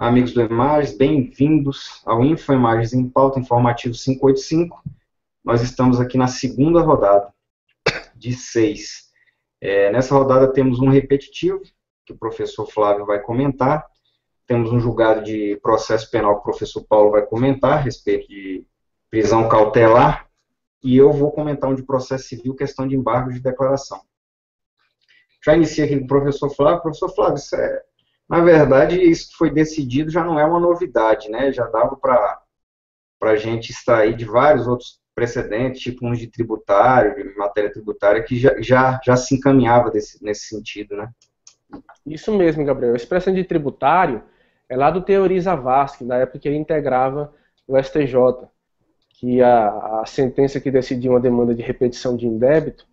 Amigos do Imagens, bem-vindos ao InfoImagens em Pauta Informativo 585. Nós estamos aqui na segunda rodada de 6. Nessa rodada temos um repetitivo, que o professor Flávio vai comentar. Temos um julgado de processo penal que o professor Paulo vai comentar a respeito de prisão cautelar. E eu vou comentar um de processo civil, questão de embargo de declaração. Já iniciei aqui com o professor Flávio. Professor Flávio, na verdade, isso que foi decidido já não é uma novidade, né? Já dava para a gente extrair de vários outros precedentes, tipo uns de tributário, de matéria tributária, que já se encaminhava nesse sentido, né? Isso mesmo, Gabriel. A expressão de tributário é lá do Teori Zavascki, na época que ele integrava o STJ, que a sentença que decidia uma demanda de repetição de indébito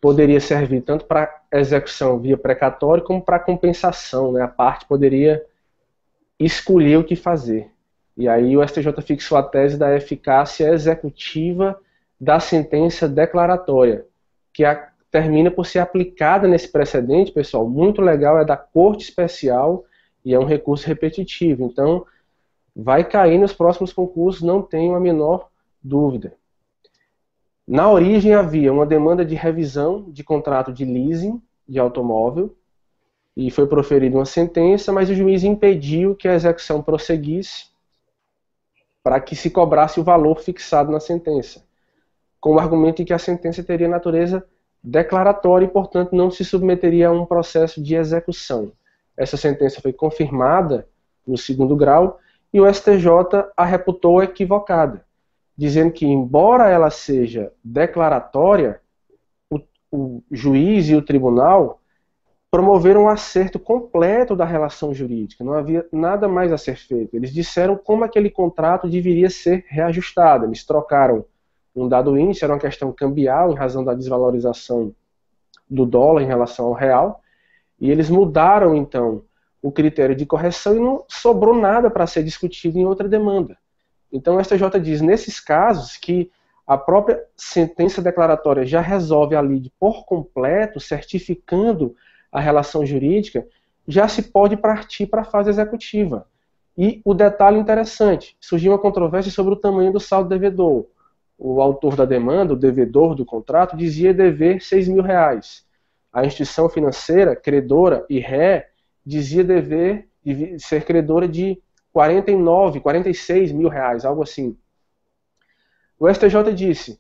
poderia servir tanto para execução via precatório como para compensação, né? A parte poderia escolher o que fazer. E aí o STJ fixou a tese da eficácia executiva da sentença declaratória, que termina por ser aplicada nesse precedente, pessoal, muito legal, é da Corte Especial e é um recurso repetitivo. Então, vai cair nos próximos concursos, não tenho a menor dúvida. Na origem havia uma demanda de revisão de contrato de leasing de automóvel e foi proferida uma sentença, mas o juiz impediu que a execução prosseguisse para que se cobrasse o valor fixado na sentença, com o argumento de que a sentença teria natureza declaratória e, portanto, não se submeteria a um processo de execução. Essa sentença foi confirmada no segundo grau e o STJ a reputou equivocada, dizendo que, embora ela seja declaratória, o juiz e o tribunal promoveram um acerto completo da relação jurídica, não havia nada mais a ser feito. Eles disseram como aquele contrato deveria ser reajustado, eles trocaram um dado índice, era uma questão cambial, em razão da desvalorização do dólar em relação ao real, e eles mudaram, então, o critério de correção e não sobrou nada para ser discutido em outra demanda. Então o STJ diz, nesses casos, que a própria sentença declaratória já resolve a lide por completo, certificando a relação jurídica, já se pode partir para a fase executiva. E o detalhe interessante, surgiu uma controvérsia sobre o tamanho do saldo devedor. O autor da demanda, o devedor do contrato, dizia dever R$6.000. A instituição financeira, credora e ré, dizia dever ser credora de 46 mil reais, algo assim. O STJ disse,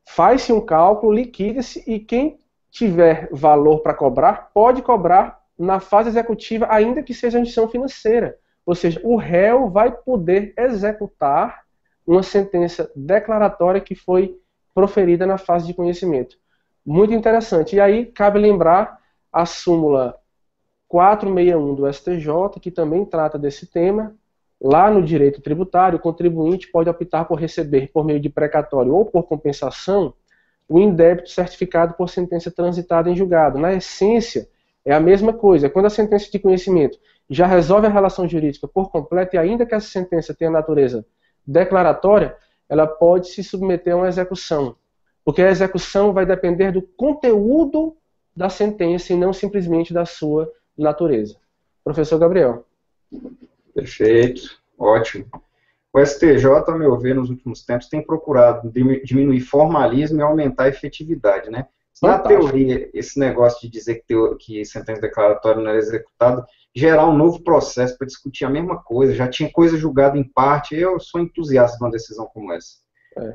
faz-se um cálculo, liquida-se e quem tiver valor para cobrar, pode cobrar na fase executiva, ainda que seja a instituição financeira. Ou seja, o réu vai poder executar uma sentença declaratória que foi proferida na fase de conhecimento. Muito interessante. E aí cabe lembrar a súmula 461 do STJ, que também trata desse tema. Lá no direito tributário, o contribuinte pode optar por receber, por meio de precatório ou por compensação, o indébito certificado por sentença transitada em julgado. Na essência, é a mesma coisa. Quando a sentença de conhecimento já resolve a relação jurídica por completo, e ainda que essa sentença tenha natureza declaratória, ela pode se submeter a uma execução. Porque a execução vai depender do conteúdo da sentença e não simplesmente da sua natureza. Professor Gabriel. Perfeito, ótimo. O STJ, a meu ver, nos últimos tempos, tem procurado diminuir formalismo e aumentar a efetividade, né? Na teoria, esse negócio de dizer que sentença declaratória não era executada, gerar um novo processo para discutir a mesma coisa, já tinha coisa julgada em parte, eu sou entusiasta de uma decisão como essa.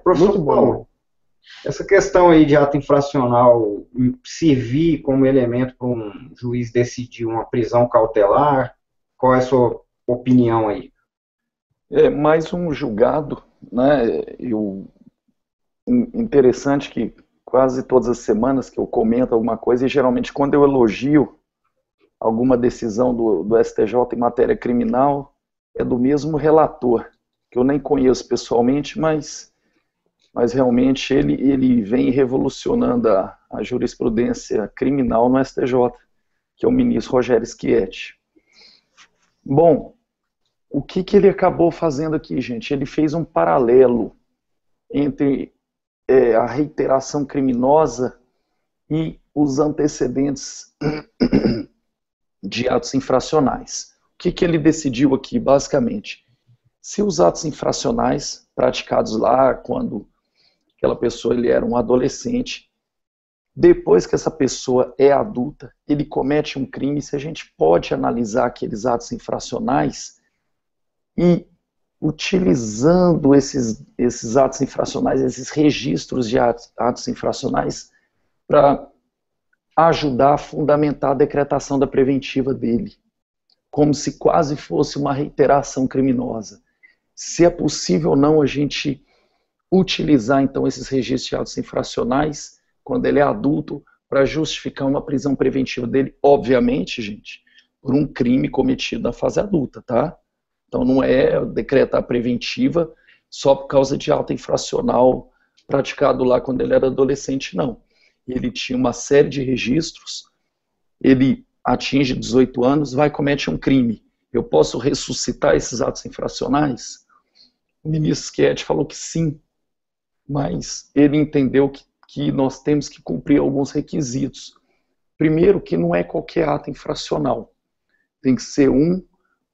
Professor Paulo, essa questão aí de ato infracional servir como elemento para um juiz decidir uma prisão cautelar, qual é a sua opinião aí? É mais um julgado, né? Interessante que quase todas as semanas que eu comento alguma coisa, e geralmente quando eu elogio alguma decisão do STJ em matéria criminal, é do mesmo relator, que eu nem conheço pessoalmente, mas realmente ele vem revolucionando a jurisprudência criminal no STJ, que é o ministro Rogério Schietti. Bom, o que ele acabou fazendo aqui, gente? Ele fez um paralelo entre a reiteração criminosa e os antecedentes de atos infracionais. O que ele decidiu aqui, basicamente? Se os atos infracionais praticados lá, quando aquela pessoa ele era um adolescente, depois que essa pessoa é adulta, ele comete um crime, se a gente pode analisar aqueles atos infracionais e utilizando esses atos infracionais, esses registros de atos infracionais, para ajudar a fundamentar a decretação da preventiva dele, como se quase fosse uma reiteração criminosa. Se é possível ou não a gente utilizar, então, esses registros de atos infracionais, quando ele é adulto, para justificar uma prisão preventiva dele, obviamente, gente, por um crime cometido na fase adulta, tá? Então não é decretar preventiva só por causa de ato infracional praticado lá quando ele era adolescente, não. Ele tinha uma série de registros, ele atinge 18 anos, vai e comete um crime. Eu posso ressuscitar esses atos infracionais? O ministro Schietti falou que sim, mas ele entendeu que nós temos que cumprir alguns requisitos. Primeiro, que não é qualquer ato infracional. Tem que ser um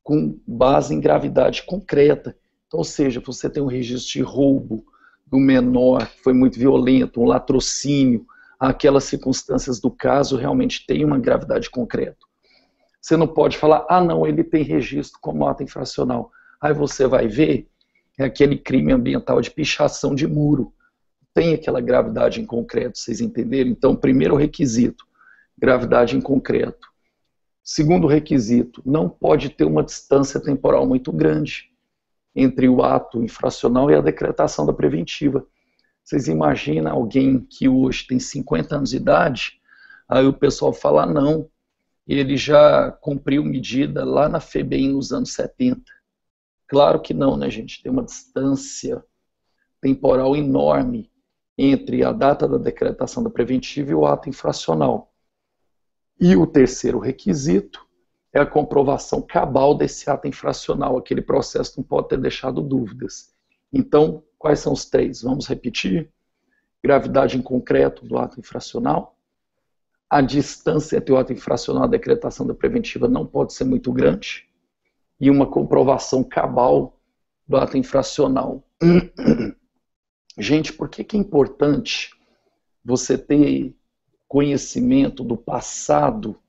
com base em gravidade concreta. Então, ou seja, você tem um registro de roubo do menor, que foi muito violento, um latrocínio, aquelas circunstâncias do caso realmente têm uma gravidade concreta. Você não pode falar, ah não, ele tem registro como ato infracional. Aí você vai ver, é aquele crime ambiental de pichação de muro. Tem aquela gravidade em concreto, vocês entenderam? Então, primeiro requisito, gravidade em concreto. Segundo requisito, não pode ter uma distância temporal muito grande entre o ato infracional e a decretação da preventiva. Vocês imaginam alguém que hoje tem 50 anos de idade, aí o pessoal fala, não, ele já cumpriu medida lá na FEBEM nos anos 70. Claro que não, né, gente? Tem uma distância temporal enorme entre a data da decretação da preventiva e o ato infracional. E o terceiro requisito é a comprovação cabal desse ato infracional. Aquele processo não pode ter deixado dúvidas. Então, quais são os três? Vamos repetir? Gravidade em concreto do ato infracional. A distância entre o ato infracional e a decretação da preventiva não pode ser muito grande. E uma comprovação cabal do ato infracional. Gente, por que é importante você ter conhecimento do passado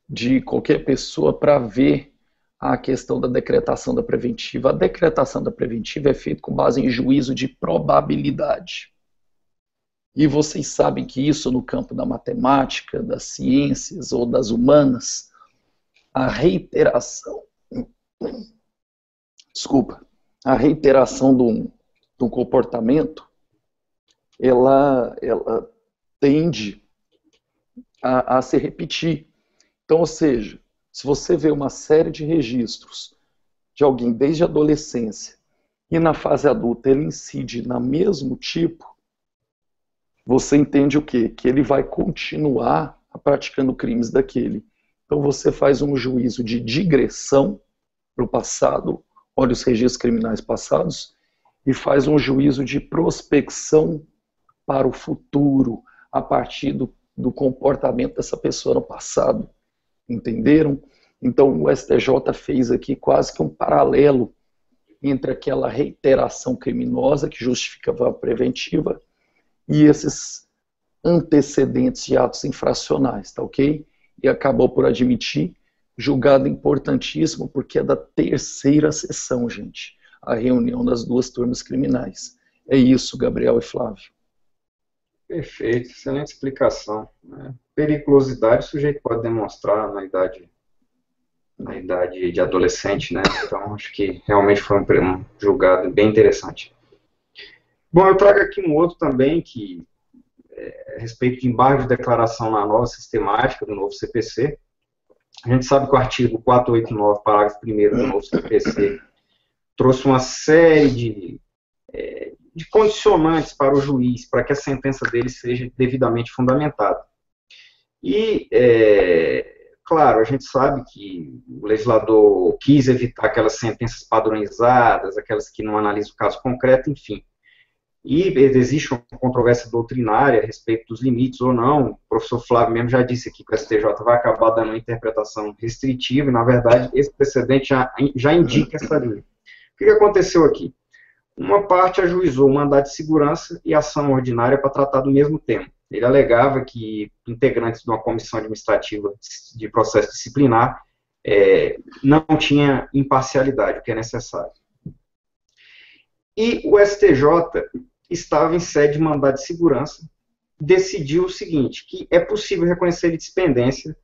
de qualquer pessoa para ver a questão da decretação da preventiva? A decretação da preventiva é feita com base em juízo de probabilidade. E vocês sabem que isso no campo da matemática, das ciências ou das humanas, a reiteração de um comportamento, ela tende a se repetir. Então, ou seja, se você vê uma série de registros de alguém desde a adolescência e na fase adulta ele incide no mesmo tipo, você entende o quê? Que ele vai continuar praticando crimes daquele. Então você faz um juízo de digressão para o passado, olha os registros criminais passados, e faz um juízo de prospecção para o futuro, a partir do comportamento dessa pessoa no passado. Entenderam? Então o STJ fez aqui quase que um paralelo entre aquela reiteração criminosa que justificava a preventiva e esses antecedentes de atos infracionais, tá ok? E acabou por admitir, julgado importantíssimo, porque é da terceira sessão, gente, a reunião das duas turmas criminais. É isso, Gabriel e Flávio. Perfeito, excelente explicação. Periculosidade o sujeito pode demonstrar na idade de adolescente, né? Então acho que realmente foi um julgado bem interessante. Bom, eu trago aqui um outro também que a respeito de embargo de declaração na nova sistemática do novo CPC. A gente sabe que o artigo 489, parágrafo 1º do novo CPC trouxe uma série de condicionantes para o juiz, para que a sentença dele seja devidamente fundamentada. E, claro, a gente sabe que o legislador quis evitar aquelas sentenças padronizadas, aquelas que não analisam o caso concreto, enfim. e existe uma controvérsia doutrinária a respeito dos limites ou não. O professor Flávio mesmo já disse aqui que o STJ vai acabar dando uma interpretação restritiva, e, na verdade, esse precedente já indica essa linha. O que aconteceu aqui? Uma parte ajuizou o mandado de segurança e ação ordinária para tratar do mesmo tema. Ele alegava que integrantes de uma comissão administrativa de processo disciplinar não tinha imparcialidade, o que é necessário. E o STJ estava em sede de mandado de segurança, decidiu o seguinte, que é possível reconhecer litispendência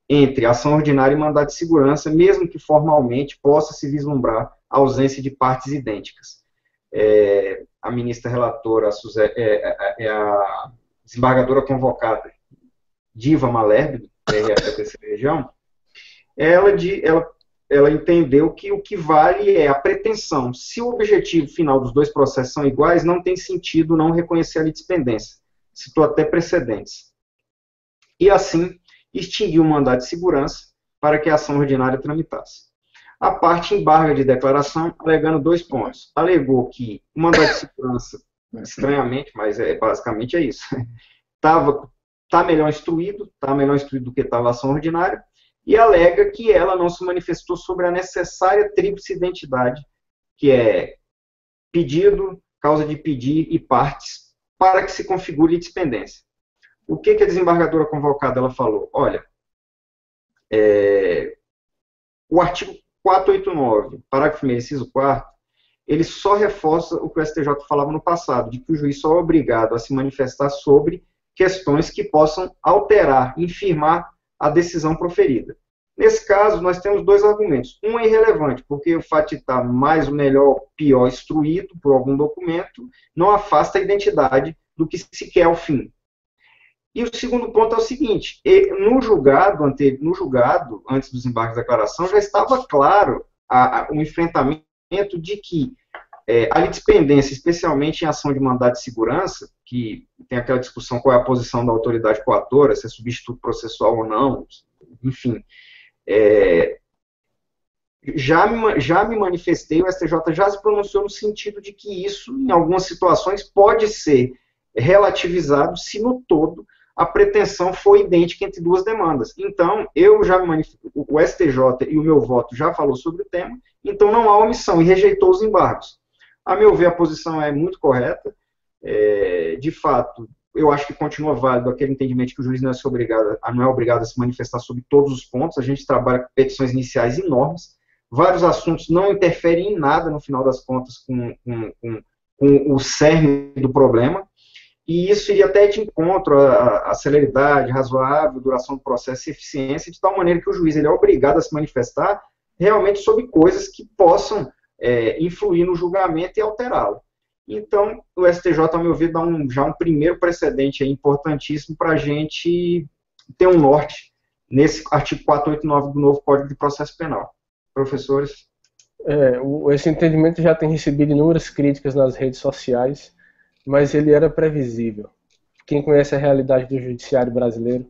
entre ação ordinária e mandado de segurança, mesmo que formalmente possa se vislumbrar a ausência de partes idênticas. A ministra relatora, a desembargadora convocada, Diva Malherbe, do TRF da Terceira Região, ela entendeu que o que vale é a pretensão. Se o objetivo final dos dois processos são iguais, não tem sentido não reconhecer a litispendência. Citou até precedentes. E assim, extinguiu o mandado de segurança para que a ação ordinária tramitasse. A parte embarga de declaração, alegando 2 pontos. Alegou que o mandado de segurança, estranhamente, mas basicamente é isso, está melhor instruído do que estava a ação ordinária, e alega que ela não se manifestou sobre a necessária tríplice identidade, que é pedido, causa de pedir e partes, para que se configure litispendência. O que a desembargadora convocada ela falou? Olha, o artigo 489, parágrafo 1º, inciso 4º, ele só reforça o que o STJ falava no passado, de que o juiz só é obrigado a se manifestar sobre questões que possam alterar, infirmar a decisão proferida. Nesse caso, nós temos 2 argumentos. Um é irrelevante, porque o fato de estar mais ou melhor, pior instruído por algum documento, não afasta a identidade do que se quer ao fim. E o segundo ponto é o seguinte, no julgado, antes dos embargos de declaração, já estava claro o enfrentamento de que a litispendência, especialmente em ação de mandado de segurança, que tem aquela discussão qual é a posição da autoridade coatora, se é substituto processual ou não, enfim, já me manifestei, o STJ já se pronunciou no sentido de que isso, em algumas situações, pode ser relativizado se no todo a pretensão for idêntica entre 2 demandas. Então, eu já me manifestei, o STJ e o meu voto já falou sobre o tema, então não há omissão, e rejeitou os embargos. A meu ver, a posição é muito correta, de fato, eu acho que continua válido aquele entendimento que o juiz não é obrigado a se manifestar sobre todos os pontos. A gente trabalha com petições iniciais enormes, vários assuntos não interferem em nada, no final das contas, com o cerne do problema, e isso iria até de encontro à celeridade razoável, duração do processo e eficiência, de tal maneira que o juiz ele é obrigado a se manifestar realmente sobre coisas que possam influir no julgamento e alterá-lo. Então, o STJ, ao meu ver, dá já um primeiro precedente aí importantíssimo para a gente ter um norte nesse artigo 489 do novo Código de Processo Penal. Professores? Esse entendimento já tem recebido inúmeras críticas nas redes sociais, mas ele era previsível. Quem conhece a realidade do judiciário brasileiro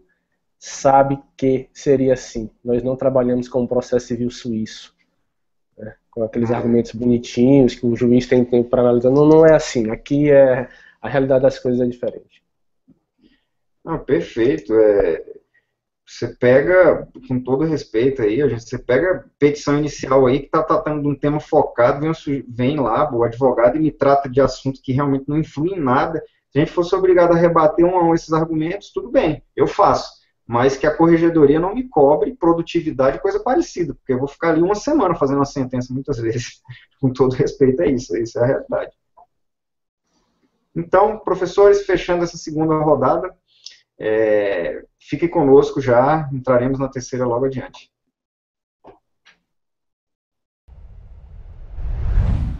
sabe que seria assim. Nós não trabalhamos com um processo civil suíço, com aqueles argumentos bonitinhos que o juiz tem tempo para analisar. Não é assim. Aqui a realidade das coisas é diferente. Perfeito. Você pega, com todo respeito aí, você pega a petição inicial aí que está tratando de um tema focado, vem lá o advogado e me trata de assunto que realmente não influi em nada. Se a gente fosse obrigado a rebater um a um esses argumentos, tudo bem, eu faço. Mas que a corregedoria não me cobre produtividade, coisa parecida, porque eu vou ficar ali uma semana fazendo uma sentença muitas vezes. Com todo respeito, isso é a realidade. Então, professores, fechando essa segunda rodada, fiquem conosco já, entraremos na terceira logo adiante.